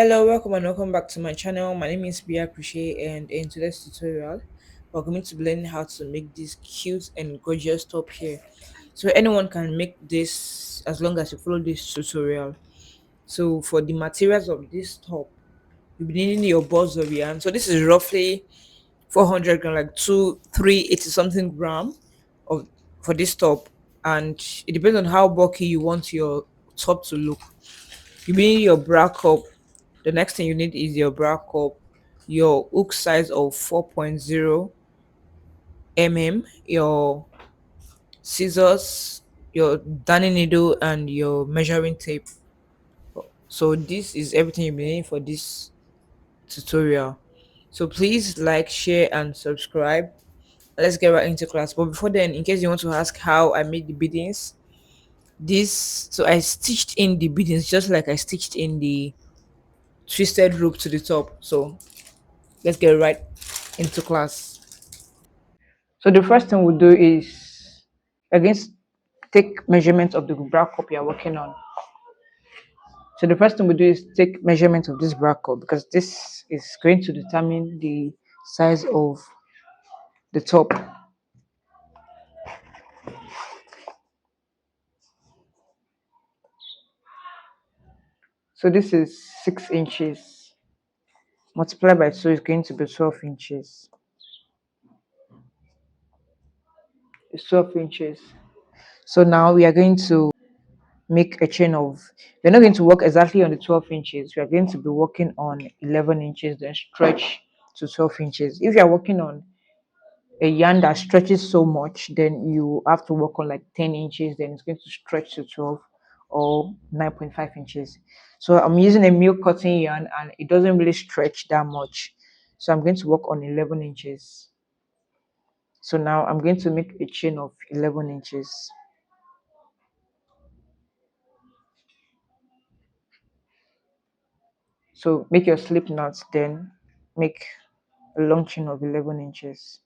Hello, welcome and welcome back to my channel. My name is BRcrochet, and in today's tutorial we're going to be learning how to make this cute and gorgeous top here. So anyone can make this as long as you follow this tutorial. So for the materials of this top, you'll be needing your balls of yarn. So this is roughly 400 gram, like 380 something gram of for this top, and it depends on how bulky you want your top to look. You need your bra cup. The next thing you need is your bra cup, your hook size of 4.0 mm, your scissors, your darning needle, and your measuring tape. So this is everything you need for this tutorial. So please like, share, and subscribe. Let's get right into class. But before then, in case you want to ask how I made the beadings, I stitched in the beadings just like I stitched in the twisted rope to the top. So let's get right into class. So the first thing we'll do is again take measurements of the bra cup you're working on. So the first thing we do is take measurement of this bra cup because this is going to determine the size of the top. So this is 6 inches. Multiplied by 2 is going to be 12 inches. It's 12 inches. So now we are going to make a chain of, we're not going to work exactly on the 12 inches. We are going to be working on 11 inches, then stretch to 12 inches. If you are working on a yarn that stretches so much, then you have to work on like 10 inches, then it's going to stretch to 12 or 9.5 inches. So I'm using a milk cotton yarn and it doesn't really stretch that much. So I'm going to work on 11 inches. So now I'm going to make a chain of 11 inches. So make your slip knots, then make a long chain of 11 inches.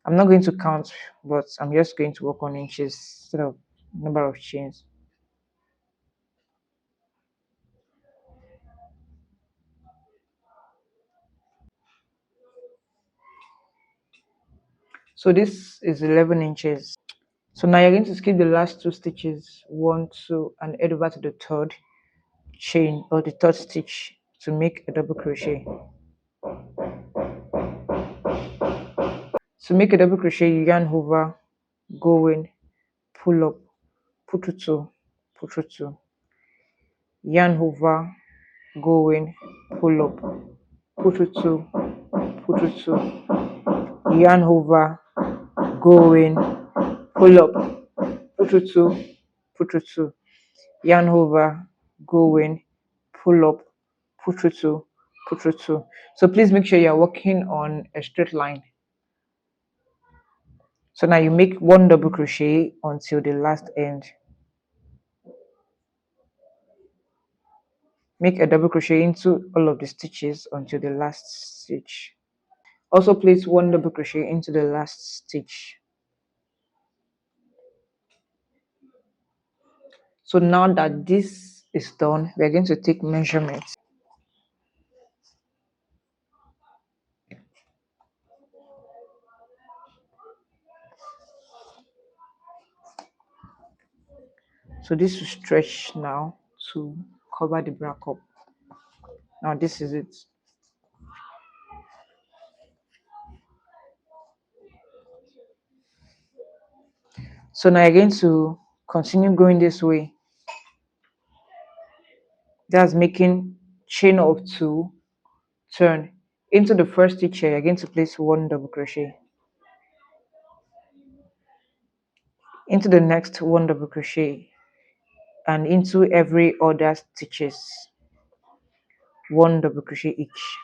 I'm not going to count, but I'm just going to work on inches instead of number of chains. So this is 11 inches. So now you're going to skip the last 2 stitches, 1, 2, and head over to the third chain or the third stitch to make a double crochet. To make a double crochet, you yarn over, go in, pull up, put through 2, put through 2, yarn over, go in, pull up, put through 2, put through 2, yarn over, go in, pull up, put through 2, put through 2, yarn over, go in, pull up, put through 2, put through 2. So please make sure you're working on a straight line. So now you make 1 double crochet until the last end. Make a double crochet into all of the stitches until the last stitch. Also place 1 double crochet into the last stitch. So now that this is done, we're going to take measurements. So this will stretch now to cover the bra cup. Now this is it. So now you're going to continue going this way. That's making chain of 2, turn into the first stitch here. You're going to place 1 double crochet, into the next 1 double crochet, and into every other stitches 1 double crochet each.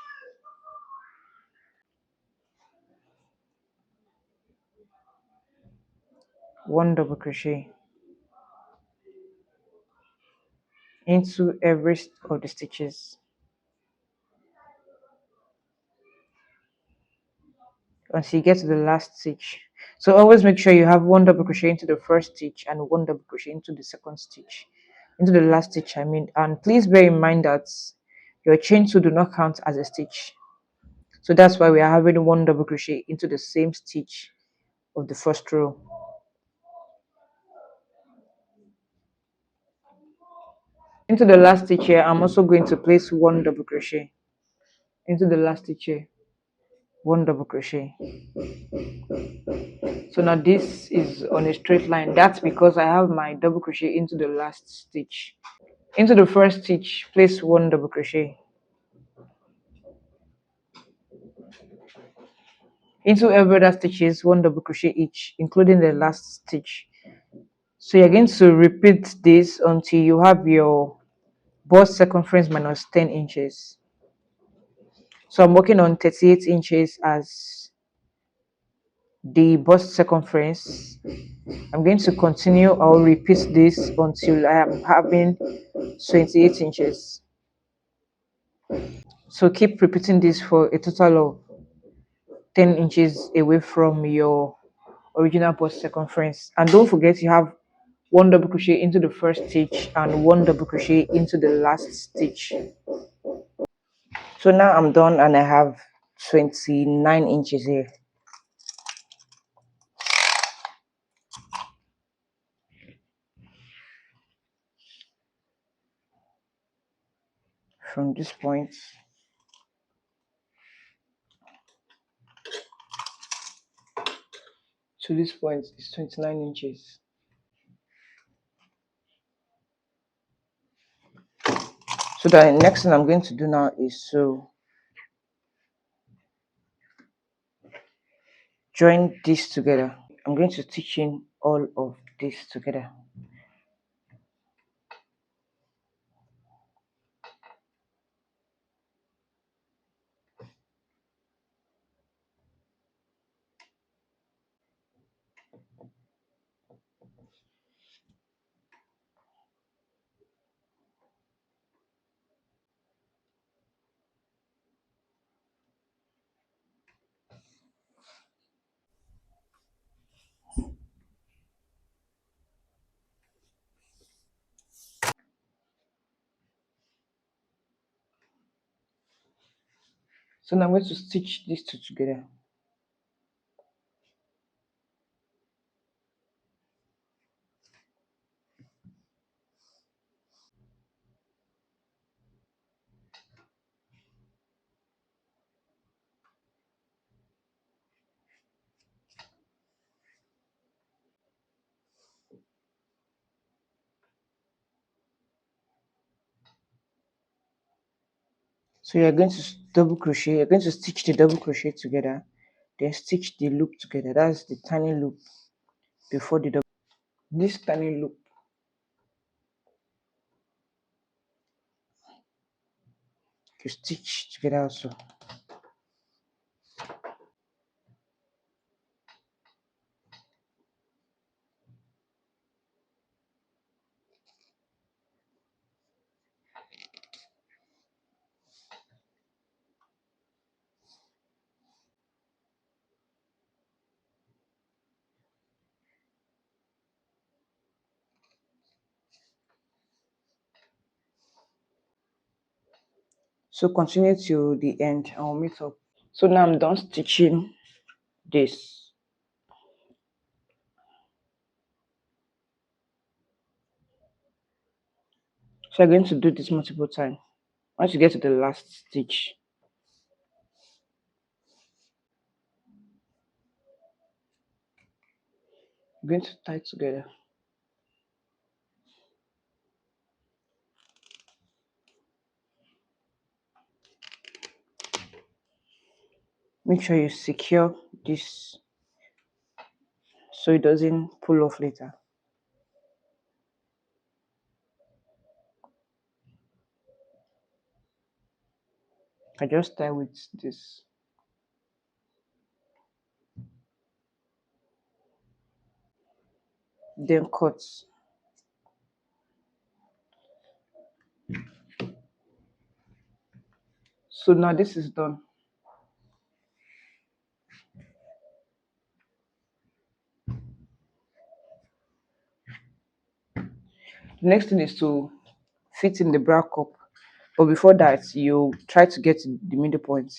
One double crochet into every of the stitches until you get to the last stitch. So always make sure you have 1 double crochet into the first stitch and 1 double crochet into the second stitch, into the last stitch I mean. And please bear in mind that your chain 2 do not count as a stitch. So that's why we are having 1 double crochet into the same stitch of the first row. Into the last stitch here, I'm also going to place 1 double crochet. Into the last stitch here, 1 double crochet. So now this is on a straight line. That's because I have my double crochet into the last stitch. Into the first stitch, place 1 double crochet. Into every other stitches, 1 double crochet each, including the last stitch. So you're going to repeat this until you have your bust circumference minus 10 inches. So I'm working on 38 inches as the bust circumference. I'm going to continue or repeat this until I am having 28 inches. So keep repeating this for a total of 10 inches away from your original bust circumference. And don't forget you have 1 double crochet into the first stitch and 1 double crochet into the last stitch. So now I'm done and I have 29 inches here. From this point to this point is 29 inches. So the next thing I'm going to do now is to join this together. I'm going to stitch in all of this together. So now I'm going to stitch these two together. So you're going to double crochet, you're going to stitch the double crochet together, then stitch the loop together. That's the tiny loop before the double. This tiny loop, you stitch together also. So continue till the end and we'll meet up. So now I'm done stitching this. So I'm going to do this multiple times. Once you get to the last stitch, I'm going to tie together. Make sure you secure this so it doesn't pull off later. I just tie with this. Then cut. So now this is done. The next thing is to fit in the bra cup. But before that, you try to get to the middle point.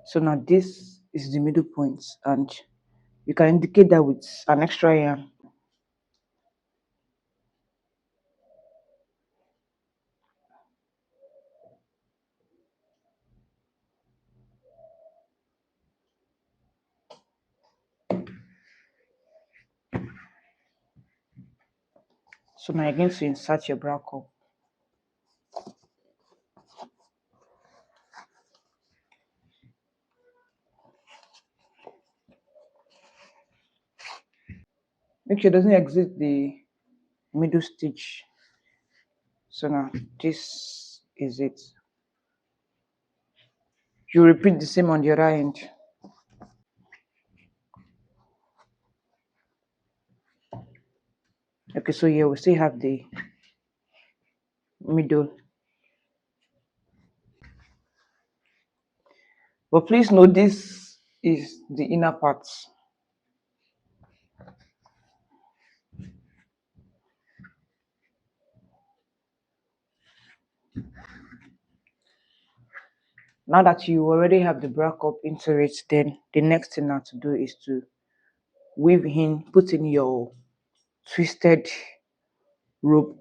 So now this is the middle point, and you can indicate that with an extra yarn. So now you're going to insert your bra cup. Make sure it doesn't exit the middle stitch. So now this is it. You repeat the same on the other end. Okay, so here we still have the middle. But please note this is the inner part. Now that you already have the bra cup into it, then the next thing now to do is to weave in, put in your twisted rope.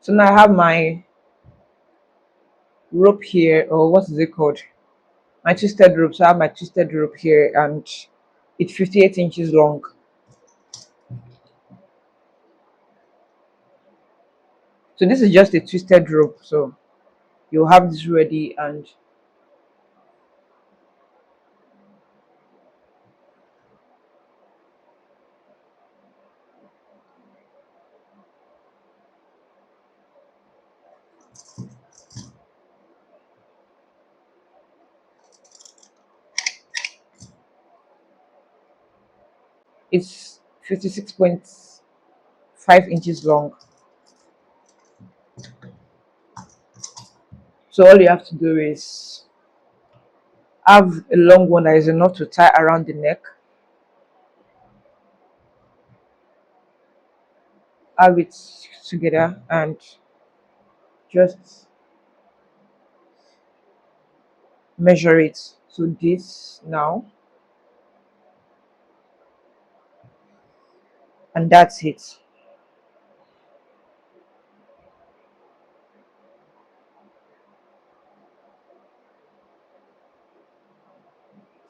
So now I have my rope here, or what is it called? My twisted rope. So I have my twisted rope here, and it's 58 inches long. So this is just a twisted rope. So you'll have this ready, and it's 56.5 inches long. So all you have to do is have a long one that is enough to tie around the neck. Have it together and just measure it. So this now, and that's it.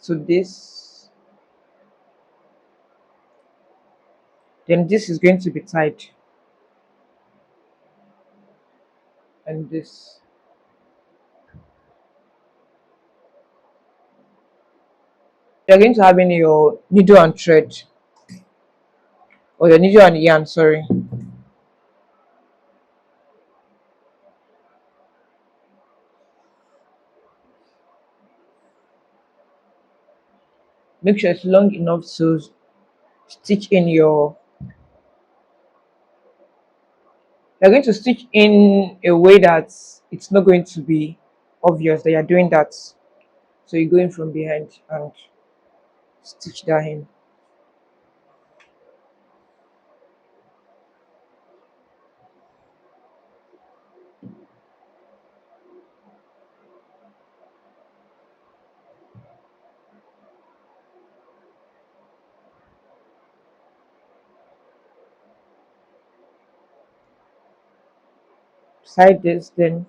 So this, then this is going to be tied, and this. You're going to have in your needle and thread, or your needle and yarn, sorry. Make sure it's long enough to stitch in your, you're going to stitch in a way that it's not going to be obvious that you're doing that. So you go in from behind and stitch that in. Beside this, then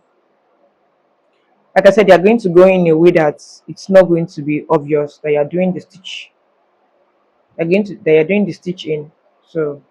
like I said, you're going to go in a way that it's not going to be obvious that you're doing the stitch. You're doing the stitch in. So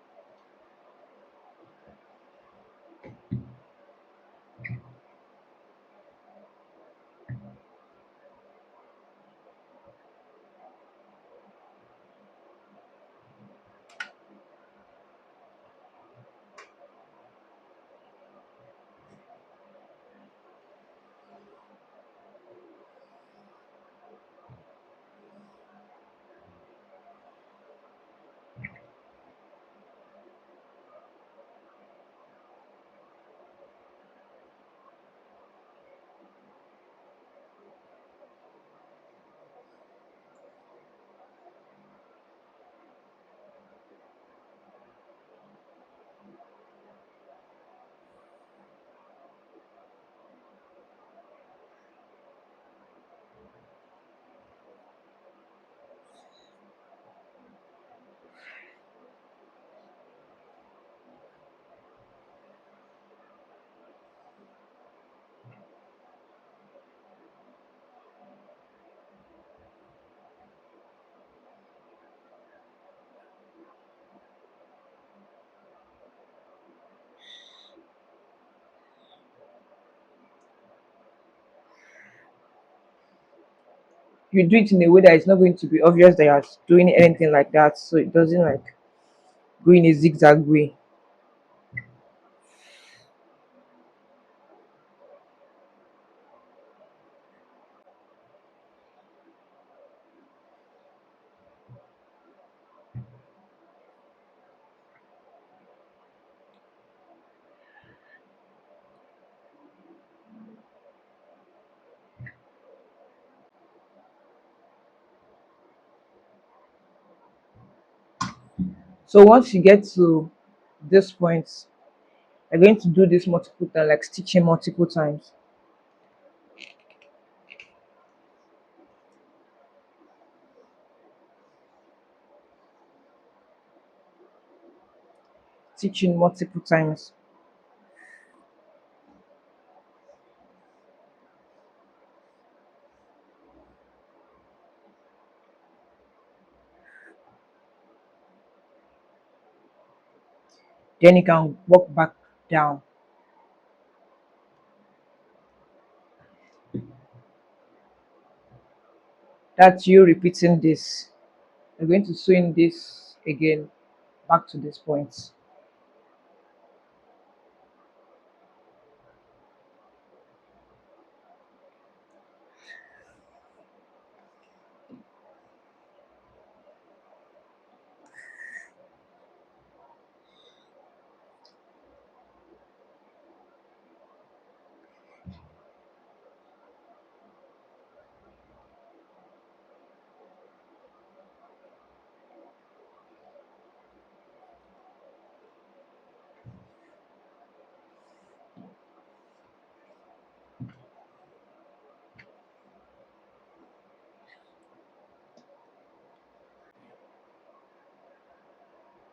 you do it in a way that it's not going to be obvious that you're doing anything like that, so it doesn't like go in a zigzag way. So once you get to this point, you're going to do this multiple times, like stitching multiple times. Stitching multiple times. Then you can walk back down. That's you repeating this. You're going to sew in this again back to this point.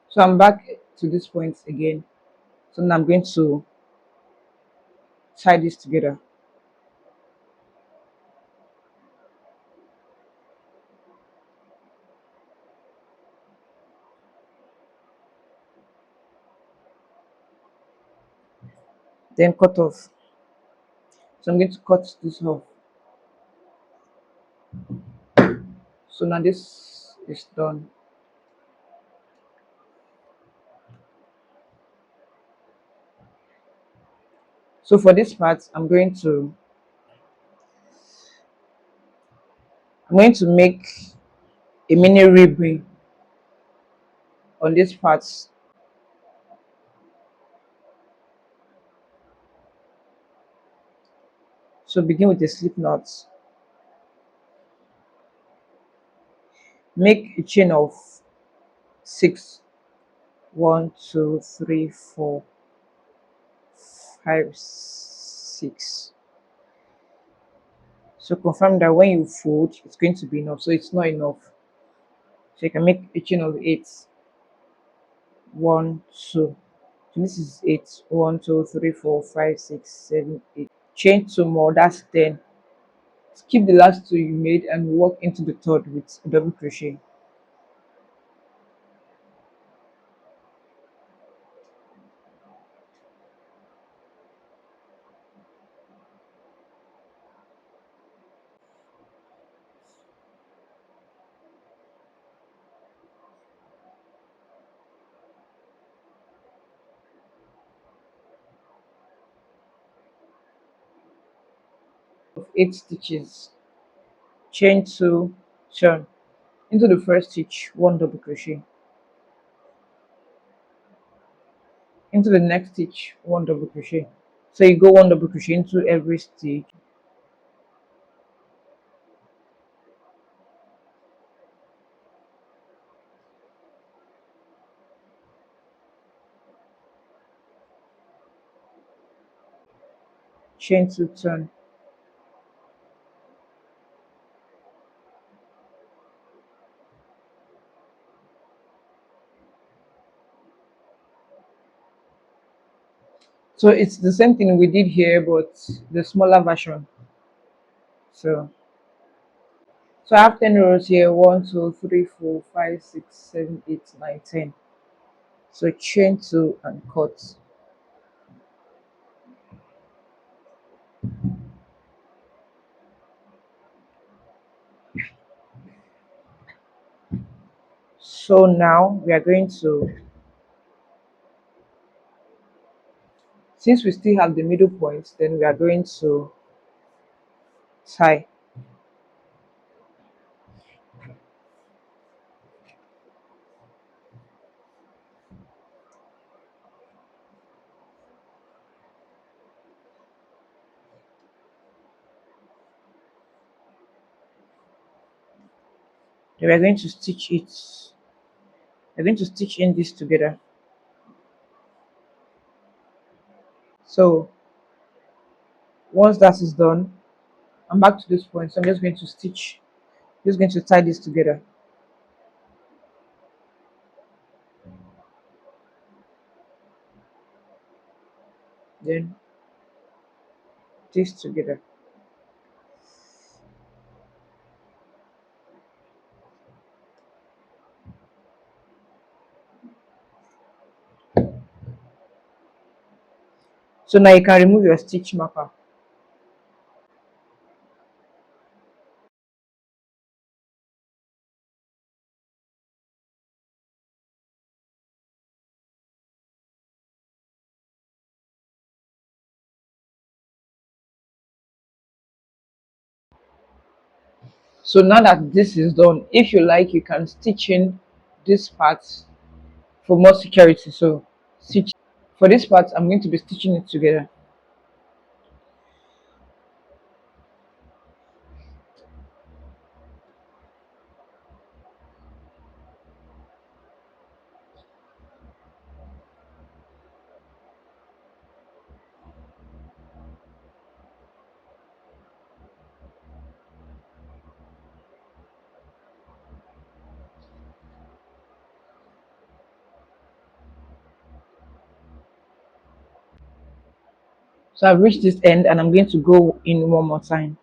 So I'm back to this point again. So now I'm going to tie this together. Then cut off. So I'm going to cut this off. So now this is done. So for this part, I'm going to make a mini ribbon on this part. So begin with a slip knot. Make a chain of six. 1, 2, 3, 4, 5, 6. So confirm that when you fold, it's going to be enough. So it's not enough. So you can make a chain of eight. 1, 2. So this is 8. 1, 2, 3, 4, 5, 6, 7, 8. Chain two more. That's 10. Skip the last two you made and walk into the third with a double crochet. Of 8 stitches. Chain two, turn. Into the first stitch, 1 double crochet. Into the next stitch, 1 double crochet. So you go 1 double crochet into every stitch. Chain two, turn. So it's the same thing we did here, but the smaller version. So I have 10 rows here. 1, 2, 3, 4, 5, 6, 7, 8, 9, 10. So chain two and cut. So now we are going to, since we still have the middle point, then we are going to tie. Then we are going to stitch it. We're going to stitch in this together. So once that is done, I'm back to this point. So I'm just going to stitch, just going to tie this together. Then this together. So now you can remove your stitch marker. So now that this is done, if you like, you can stitch in this part for more security. So stitch for this part, I'm going to be stitching it together. So I've reached this end and I'm going to go in one more time.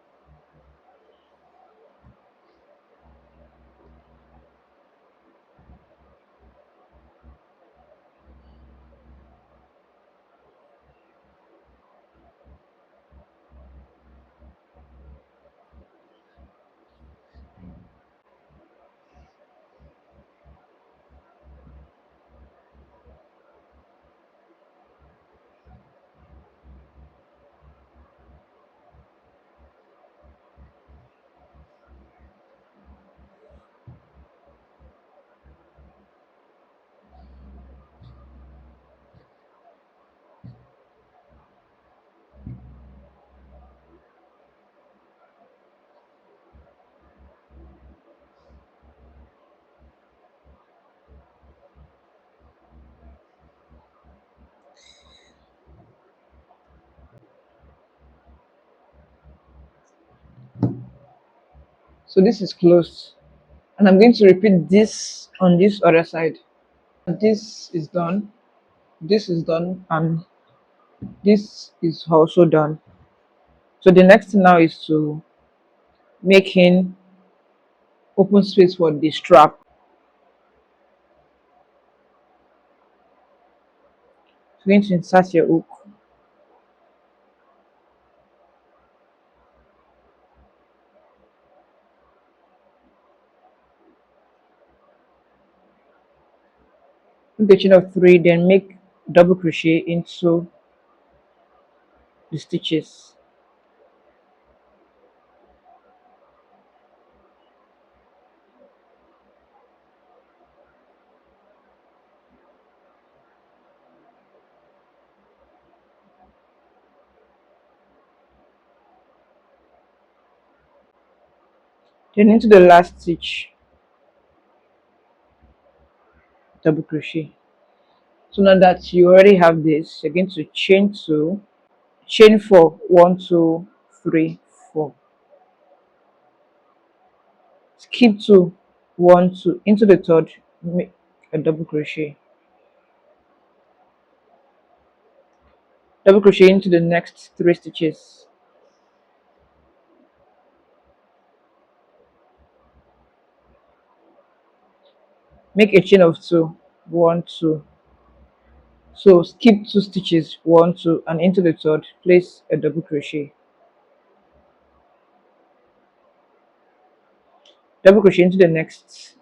So this is closed. And I'm going to repeat this on this other side. This is done, this is done, and this is also done. So the next thing now is to make in open space for the strap. So you're going to insert your hook, make a chain of three, then make double crochet into the stitches. Then into the last stitch, double crochet. So now that you already have this, you're going to chain two, chain four, one, two, three, four. Skip two, one, two, into the third, make a double crochet. Double crochet into the next three stitches. Make a chain of two, one, two. So skip two stitches, one, two, and into the third, place a double crochet. Double crochet into the next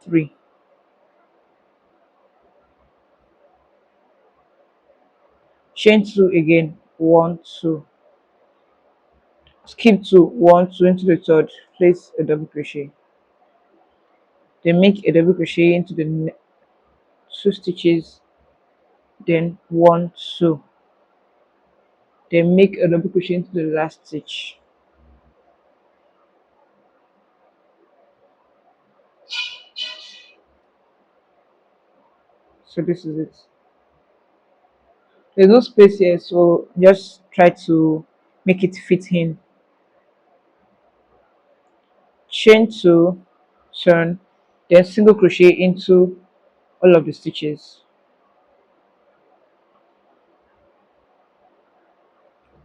three. chain 2 again, 1 2, skip 2, 1 2 into the third, place a double crochet, then make a double crochet into the 2 stitches, then 1 2, then make a double crochet into the last stitch. So this is it. There's no space here, so just try to make it fit in. Chain 2, turn, then single crochet into all of the stitches,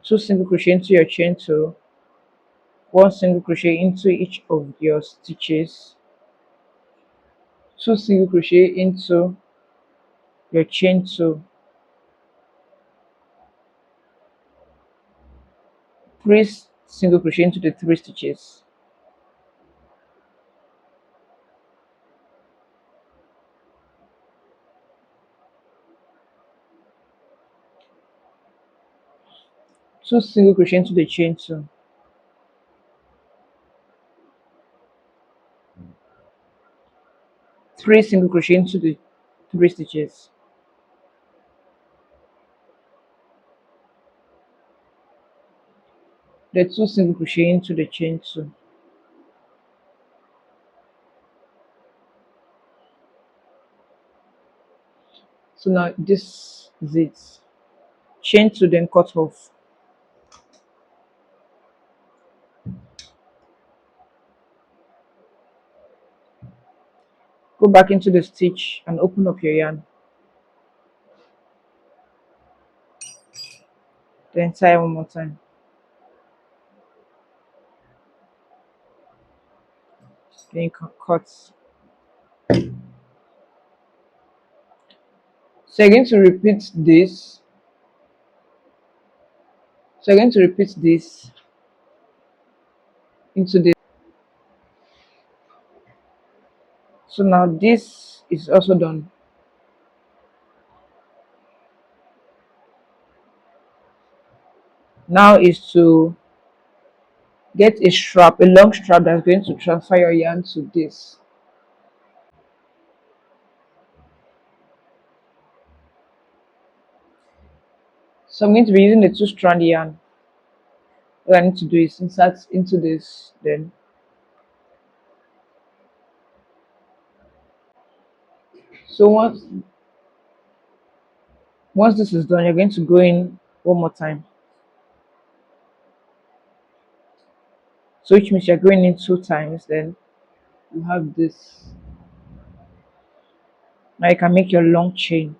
2 single crochet into your chain 2, 1 single crochet into each of your stitches, 2 single crochet into your chain 2, 3 single crochet into the 3 stitches, two single crochet into the chain 2, 3 single crochet into the 3 stitches, the 2 single crochet into the chain 2. So now this is it. Chain 2, then cut off. Go back into the stitch and open up your yarn. Then tie one more time. Then you can cut. So you're going to repeat this. So you're going to repeat this into this. So now this is also done. Now is to get a strap, a long strap that's going to transfer your yarn to this. So I'm going to be using the 2-strand yarn. What I need to do is insert into this, then so once this is done, you're going to go in one more time. So which means you're going in 2 times, then you have this. Now you can make your long chain.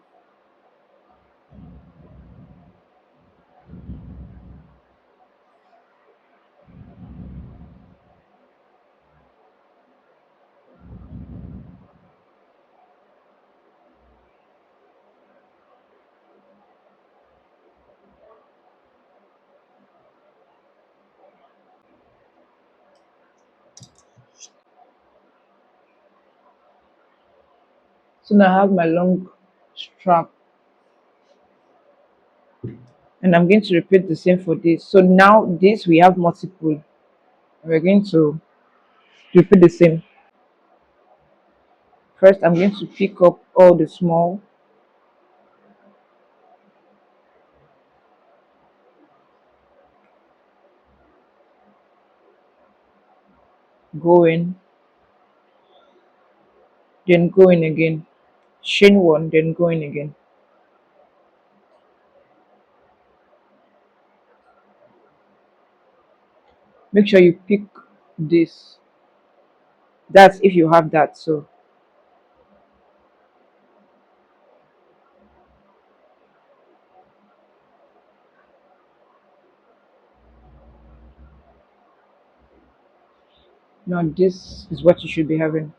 So now I have my long strap, and I'm going to repeat the same for this. So now this we have multiple. We're going to repeat the same. First, I'm going to pick up all the small, go in, then go in again, chain 1, then go in again. Make sure you pick this. That's if you have that. So now this is what you should be having.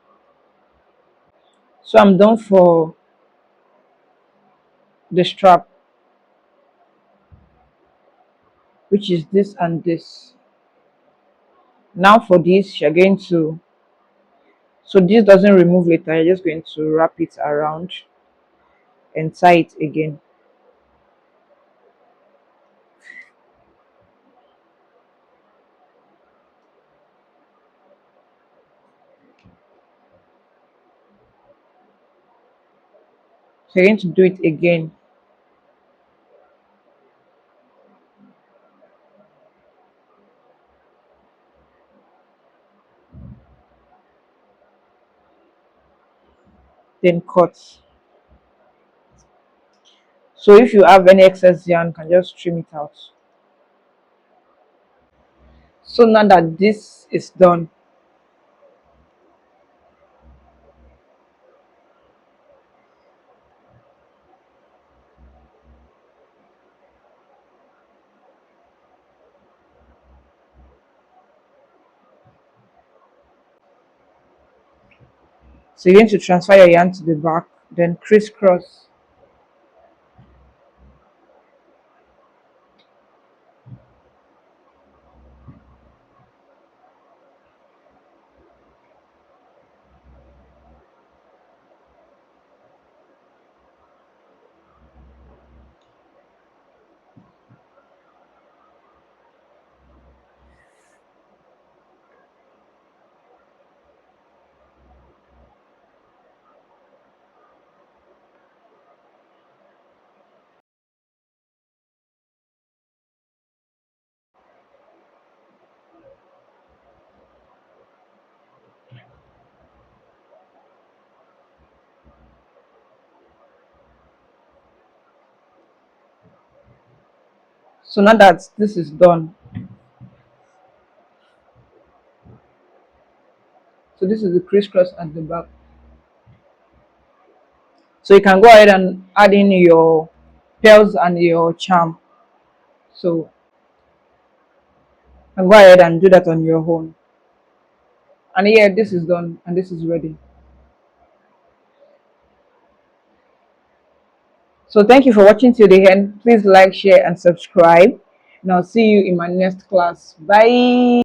So I'm done for the strap, which is this and this. Now for this, you're going to, so this doesn't remove later, you're just going to wrap it around and tie it again. So you're going to do it again, then cut. So if you have any excess yarn, you can just trim it out. So now that this is done, so you're going to transfer your yarn to the back, then crisscross. So now that this is done, so this is the crisscross at the back. So you can go ahead and add in your pearls and your charm. So you can go ahead and do that on your own. And here, this is done and this is ready. So thank you for watching till the end. Please like, share, and subscribe. And I'll see you in my next class. Bye.